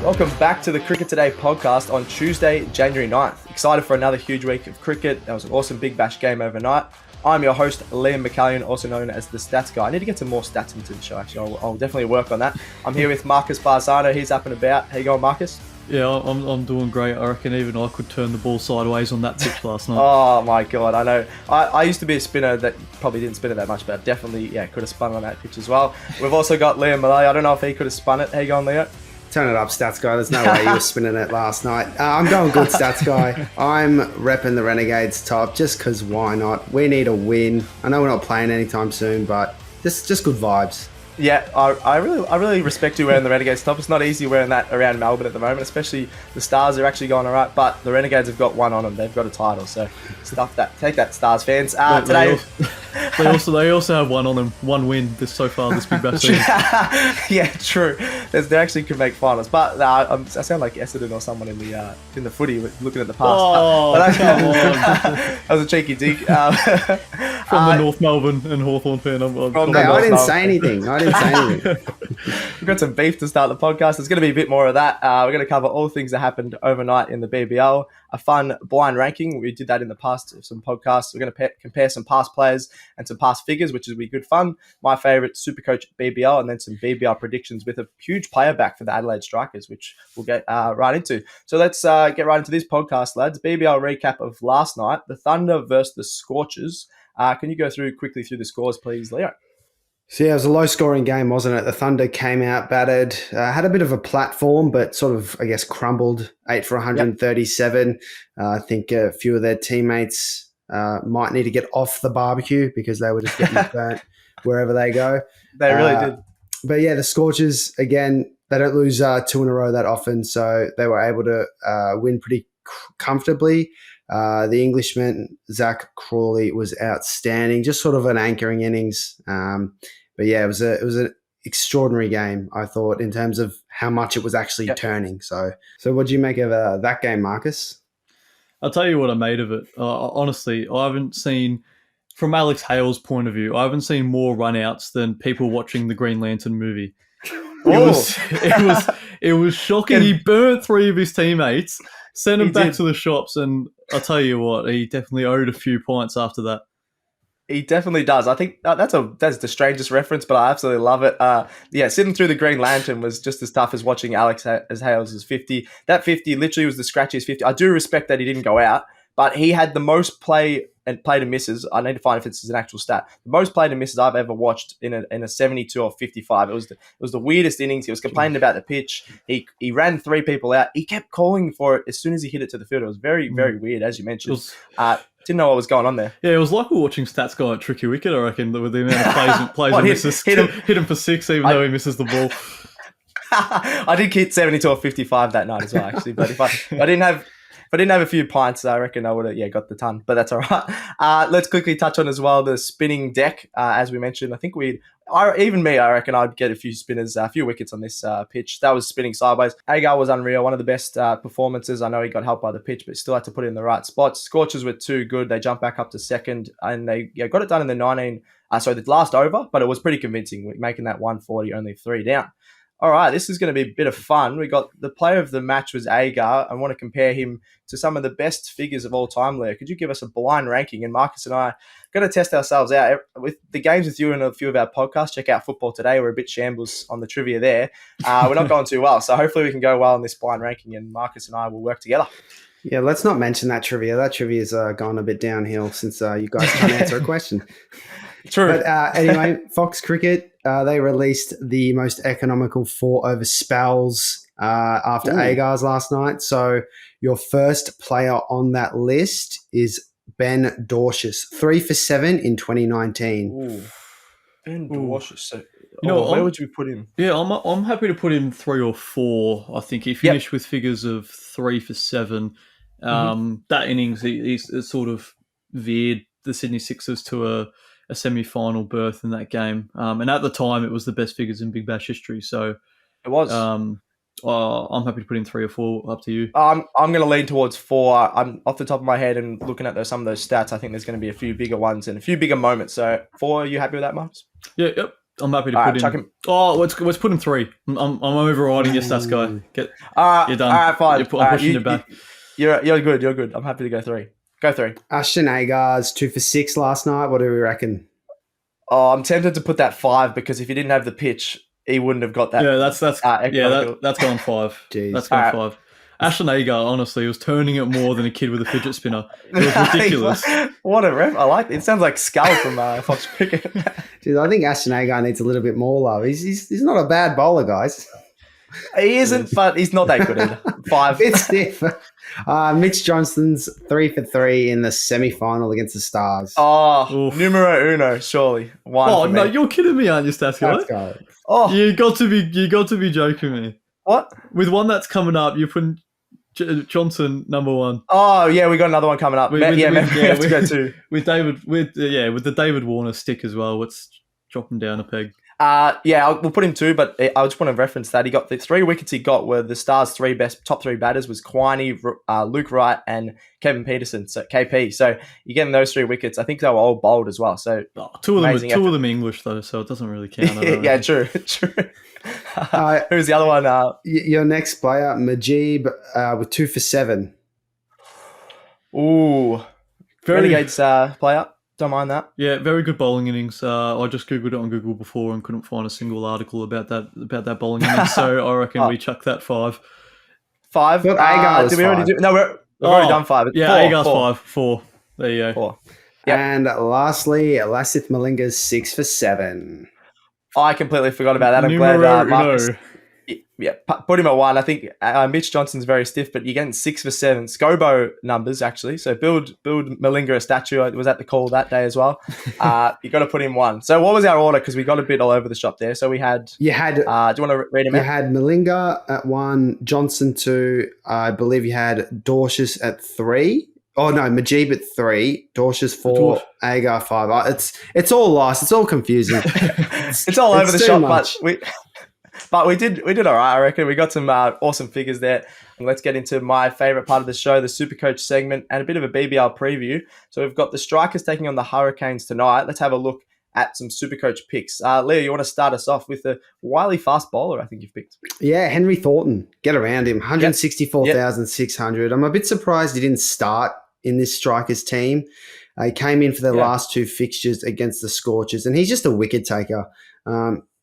Welcome back to the Cricket Today podcast on Tuesday, January 9th. Excited for another huge week of cricket. That was an awesome Big Bash game overnight. I'm your host, Liam McAllion, also known as the Stats Guy. I need to get some more stats into the show, actually. I'll definitely work on that. I'm here with Marcus Bazzano. He's up and about. How you going, Marcus? Yeah, I'm doing great. I reckon even I could turn the ball sideways on that pitch last night. Oh my God, I know. I used to be a spinner that probably didn't spin it that much, but definitely, could have spun on that pitch as well. We've also got Leo Mullaly. I don't know if he could have spun it. How you going, Leo? Turn it up, Stats Guy. There's no way you were spinning it last night. I'm going good, Stats Guy. I'm repping the Renegades top just because why not? We need a win. I know we're not playing anytime soon, but just good vibes. Yeah, I really respect you wearing the Renegades top. It's not easy wearing that around Melbourne at the moment, especially the Stars are actually going all right, but the Renegades have got one on them. They've got a title, so stuff that. Take that, Stars fans. Today... They also have one on them, one win so far this Big Bash season. Yeah, true. They actually could make finals, but I sound like Essendon or someone in the footy looking at the past. Come on. That was a cheeky dig. From the North Melbourne and Hawthorn fan. I didn't say anything. We've got some beef to start the podcast. There's going to be a bit more of that. We're going to cover all things that happened overnight in the BBL. A fun blind ranking. We did that in the past of some podcasts. We're going to compare some past players and some past figures, which will be good fun. My favourite, SuperCoach BBL, and then some BBL predictions with a huge player back for the Adelaide Strikers, which we'll get right into. So let's get right into this podcast, lads. BBL recap of last night, the Thunder versus the Scorchers. Can you go quickly through the scores, please, Leo? So, it was a low-scoring game, wasn't it? The Thunder came out battered, had a bit of a platform, but sort of, I guess, crumbled. 8 for 137. Yep. I think a few of their teammates might need to get off the barbecue because they were just getting burnt wherever they go. They really did. But, yeah, the Scorchers, again, they don't lose 2 in a row that often, so they were able to win pretty comfortably. The Englishman, Zach Crawley, was outstanding, just sort of an anchoring innings. But yeah, it was an extraordinary game, I thought, in terms of how much it was actually turning. So what do you make of that game, Marcus? I'll tell you what I made of it. Honestly, I haven't seen, from Alex Hale's point of view, I haven't seen more run-outs than people watching the Green Lantern movie. It was shocking. He burnt 3 of his teammates, sent them back to the shops, and I'll tell you what, he definitely owed a few pints after that. He definitely does. I think that's the strangest reference, but I absolutely love it. Sitting through the Green Lantern was just as tough as watching Alex Hales' 50. That 50 literally was the scratchiest 50. I do respect that he didn't go out, but he had the most play to misses. I need to find if this is an actual stat. The most play to misses I've ever watched in a 72 or 55. It was the weirdest innings. He was complaining about the pitch. He ran 3 people out. He kept calling for it as soon as he hit it to the field. It was very, very weird, as you mentioned. Didn't know what was going on there. Yeah, it was like we were watching Stats Guy at Tricky Wicket, I reckon, with the amount of plays and misses. Hit him for 6, even though he misses the ball. I did hit 72 or 55 that night as well, actually. But if I didn't have a few pints, I reckon I would have got the ton. But that's all right. Let's quickly touch on as well the spinning deck. As we mentioned, I think I reckon I'd get a few spinners, a few wickets on this pitch. That was spinning sideways. Agar was unreal, one of the best performances. I know he got helped by the pitch, but still had to put it in the right spots. Scorchers were too good. They jumped back up to second, and they got it done in the last over, but it was pretty convincing, making that 140 only 3 down. All right, this is going to be a bit of fun. We got the player of the match was Agar. I want to compare him to some of the best figures of all time, Leo. Could you give us a blind ranking? And Marcus and I are going to test ourselves out with the games with you and a few of our podcasts. Check out Football Today. We're a bit shambles on the trivia there. We're not going too well, so hopefully we can go well in this blind ranking, and Marcus and I will work together. Yeah, let's not mention that trivia. That trivia's gone a bit downhill since you guys can't answer a question. True. But anyway, Fox Cricket, they released the most economical 4-over spells after Agar's last night. So your first player on that list is Ben Dorshus, 3 for 7 in 2019. Ooh. Ben Dorshus. So, where would you put him? Yeah, I'm happy to put him 3 or 4. I think he finished with figures of 3 for 7. That innings, he sort of veered the Sydney Sixers to a semi-final berth in that game. And at the time, it was the best figures in Big Bash history. So it was. I'm happy to put in 3 or 4. Up to you. I'm going to lean towards 4. I'm off the top of my head and looking at some of those stats. I think there's going to be a few bigger ones and a few bigger moments. So 4, are you happy with that, Marcus? Yeah, yep. I'm happy to All put right, chuck him. him. Oh, let's put him 3. I'm overriding your stats guy. You're done. All right, fine. I'm pushing you back. You're good. You're good. I'm happy to go 3. Go 3. Ashton Agar's 2 for 6 last night. What do we reckon? Oh, I'm tempted to put that 5 because if he didn't have the pitch, he wouldn't have got that. Yeah, that's going 5. Jeez. That's going 5. Ashton Agar, honestly, was turning it more than a kid with a fidget spinner. It was ridiculous. What a ref! I like it. It sounds like Skull from Fox Cricket. Dude, I think Ashton Agar needs a little bit more love. He's not a bad bowler, guys. He isn't, but he's not that good either. 5. It's stiff. Mitch Johnson's 3 for 3 in the semi-final against the Stars. Oh, numero uno, surely. 1. Oh no, you're kidding me, aren't you, stats guy? Let's go. Oh, You got to be joking me. what? With one that's coming up, you're putting Johnson number 1. Oh, yeah, we got another one coming up. We have to go 2. With the David Warner stick as well. Let's drop him down a peg. We'll put him 2, but I just want to reference that he got the 3 wickets he got were the Stars' top 3 batters was Quiney, Luke Wright, and Kevin Peterson. So KP. So you're getting those 3 wickets. I think they were all bowled as well. So 2 of them English though, so it doesn't really count. Yeah, true. Who's the other one? Your next player, Majib, with 2 for 7. Ooh, Renegades player. Don't mind that. Yeah, very good bowling innings. I just googled it on Google before and couldn't find a single article about that bowling innings. So I reckon we chuck that 5. 5. But Agar was did we already 5. do? No, we've already done 5. It's Yeah, 4, Agar's 4. 5. 4. There you go. 4. Yep. And lastly, Lasith Malinga's 6 for 7. I completely forgot about that. I'm glad Marcus. Yeah, put him at 1. I think Mitch Johnson's very stiff, but you're getting 6 for 7. Scobo numbers, actually. So build Malinga a statue. I was at the call that day as well. You got to put him 1. So what was our order? Because we got a bit all over the shop there. So we had... do you want to read him out? You had Malinga at 1, Johnson 2. I believe you had Dorshus at 3. Oh, no, Majib at 3. Dorshus 4. Agar 5. It's all lost. It's all confusing. It's all over the shop, but we did all right, I reckon. We got some awesome figures there. And let's get into my favourite part of the show, the SuperCoach segment, and a bit of a BBL preview. So we've got the Strikers taking on the Hurricanes tonight. Let's have a look at some SuperCoach picks. Leo, you want to start us off with the wily fast bowler I think you've picked? Yeah, Henry Thornton. Get around him. 164,600. I'm a bit surprised he didn't start in this Strikers team. He came in for the last 2 fixtures against the Scorchers, and he's just a wicket taker.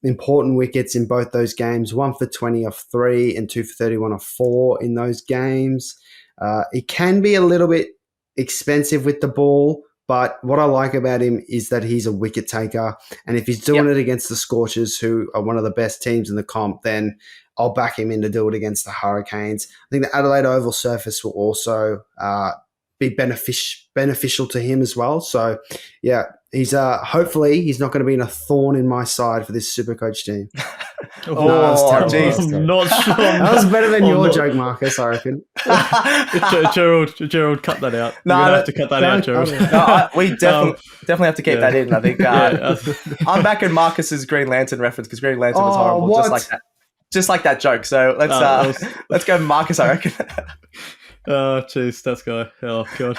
Important wickets in both those games, 1 for 20 off 3 and 2 for 31 off 4 in those games. He can be a little bit expensive with the ball, but what I like about him is that he's a wicket taker. And if he's doing it against the Scorchers, who are one of the best teams in the comp, then I'll back him in to do it against the Hurricanes. I think the Adelaide Oval surface will also be beneficial to him as well. So, yeah, he's hopefully he's not going to be a thorn in my side for this SuperCoach team. Jeez. I'm not sure. That was better than your joke, Marcus, I reckon. Gerald, cut that out. You're going to have to cut that out, Gerald. No, we definitely have to keep that in, I think. I'm back in Marcus's Green Lantern reference because Green Lantern was horrible, what? just like that joke. So let's go Marcus, I reckon. Oh, jeez, that's guy. Oh, God.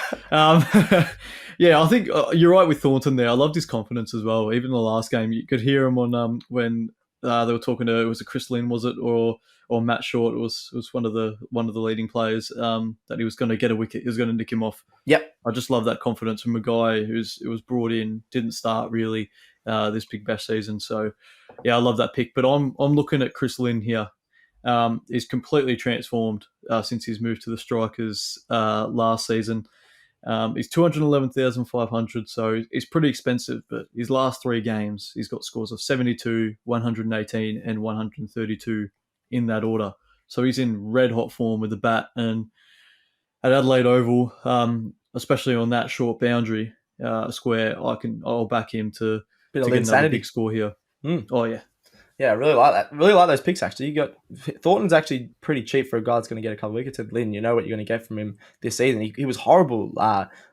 Yeah, I think you're right with Thornton there. I loved his confidence as well. Even in the last game, you could hear him on when they were talking to, was it Chris Lynn, was it, or Matt Short? It was one of the leading players that he was going to get a wicket. He was going to nick him off. Yep. I just love that confidence from a guy who was brought in, didn't start really this Big Bash season. So, yeah, I love that pick. But I'm looking at Chris Lynn here. He's completely transformed since he's moved to the Strikers last season. He's 211,500, so he's pretty expensive, but his last 3 games, he's got scores of 72, 118, and 132 in that order. So he's in red-hot form with the bat, and at Adelaide Oval, especially on that short boundary square, I'll back him to get another big score here. Oh, yeah. Yeah, I really like that. Really like those picks, actually. Thornton's actually pretty cheap for a guy that's going to get a couple of wickets. And Lynn, you know what you're going to get from him this season. He was horrible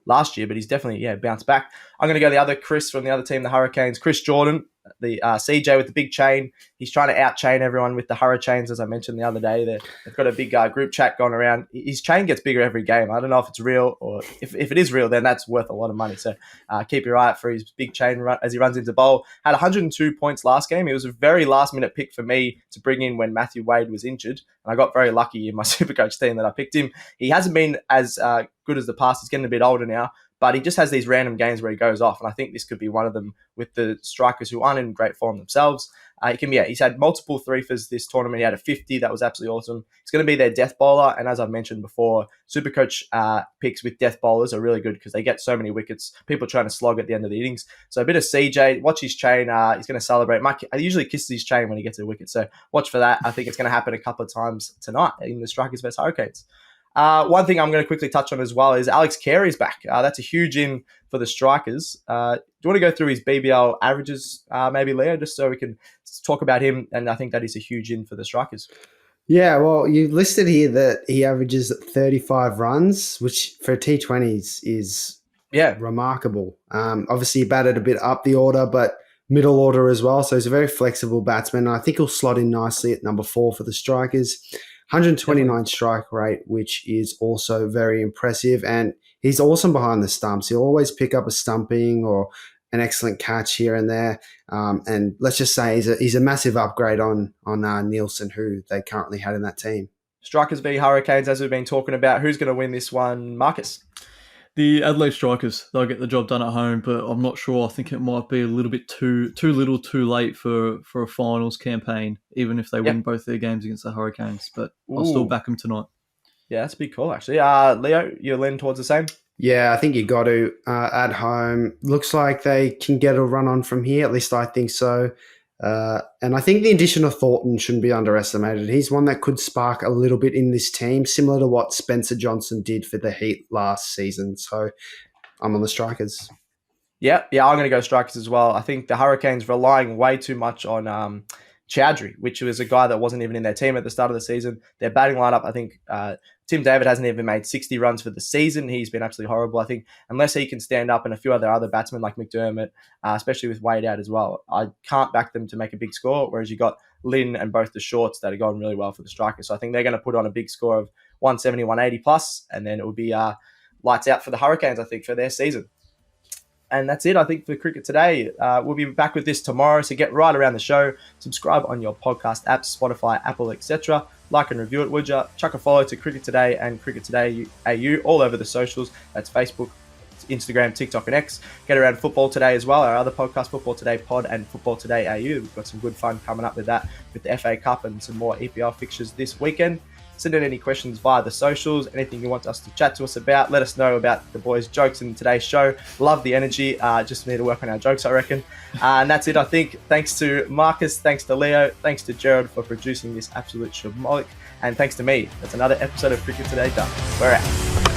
last year, but he's definitely bounced back. I'm going to go the other Chris from the other team, the Hurricanes. Chris Jordan, the CJ with the big chain. He's trying to out-chain everyone with the Hurricanes, as I mentioned the other day. They've got a big group chat going around. His chain gets bigger every game. I don't know if it's real, or if it is real, then that's worth a lot of money. So keep your eye out for his big chain as he runs into bowl. Had 102 points last game. It was a very last-minute pick for me to bring in when Matthew Wade was injured. And I got very lucky in my SuperCoach team that I picked him. He hasn't been as good as the past. He's getting a bit older now. But he just has these random games where he goes off, and I think this could be one of them with the strikers who aren't in great form themselves. He's had multiple three-fers this tournament. He had a 50. That was absolutely awesome. He's going to be their death bowler, and as I've mentioned before, SuperCoach picks with death bowlers are really good because they get so many wickets. People trying to slog at the end of the innings. So a bit of CJ. Watch his chain. He's going to celebrate. I usually kisses his chain when he gets a wicket, so watch for that. I think it's going to happen a couple of times tonight in the Strikers vs Hurricanes. One thing I'm going to quickly touch on as well is Alex Carey's back. That's a huge in for the Strikers. Do you want to go through his BBL averages, maybe, Leo, just so we can talk about him? And I think that is a huge in for the Strikers. Yeah, well, you listed here that he averages 35 runs, which for T20s is remarkable. Obviously, he batted a bit up the order, but middle order as well. So he's a very flexible batsman. I think he'll slot in nicely at number 4 for the Strikers. 129 strike rate, which is also very impressive. And he's awesome behind the stumps. He'll always pick up a stumping or an excellent catch here and there. And let's just say he's a massive upgrade on Nielsen, who they currently had in that team. Strikers v Hurricanes, as we've been talking about. Who's going to win this one, Marcus? The Adelaide Strikers, they'll get the job done at home, but I'm not sure. I think it might be a little bit too little too late for a finals campaign, even if they win both their games against the Hurricanes. But I'll still back them tonight. Yeah, that's a big call, actually. Leo, you're leaning towards the same? Yeah, I think you got to at home. Looks like they can get a run on from here. At least I think so. And I think the addition of Thornton shouldn't be underestimated. He's one that could spark a little bit in this team, similar to what Spencer Johnson did for the Heat last season. So I'm on the Strikers. Yeah, I'm going to go Strikers as well. I think the Hurricanes relying way too much on Chowdhury, which was a guy that wasn't even in their team at the start of the season. Their batting lineup, I think Tim David hasn't even made 60 runs for the season. He's been absolutely horrible. I think unless he can stand up and a few other batsmen like McDermott, especially with Wade out as well, I can't back them to make a big score, whereas you got Lynn and both the shorts that are going really well for the Strikers. So I think they're going to put on a big score of 170, 180 plus, and then it will be lights out for the Hurricanes, I think, for their season. And that's it, I think, for Cricket Today. We'll be back with this tomorrow, so get right around the show. Subscribe on your podcast apps, Spotify, Apple, etc. Like and review it, would you? Chuck a follow to Cricket Today and Cricket Today AU all over the socials. That's Facebook, Instagram, TikTok, and X. Get around Football Today as well, our other podcast, Football Today Pod and Football Today AU. We've got some good fun coming up with that, with the FA Cup and some more EPL fixtures this weekend. Send in any questions via the socials, anything you want us to chat to us about. Let us know about the boys' jokes in today's show. Love the energy. Just need to work on our jokes, I reckon. And that's it, I think. Thanks to Marcus, thanks to Leo, thanks to Gerald for producing this absolute shamolic, and thanks to me. That's another episode of Cricket Today done. We're out.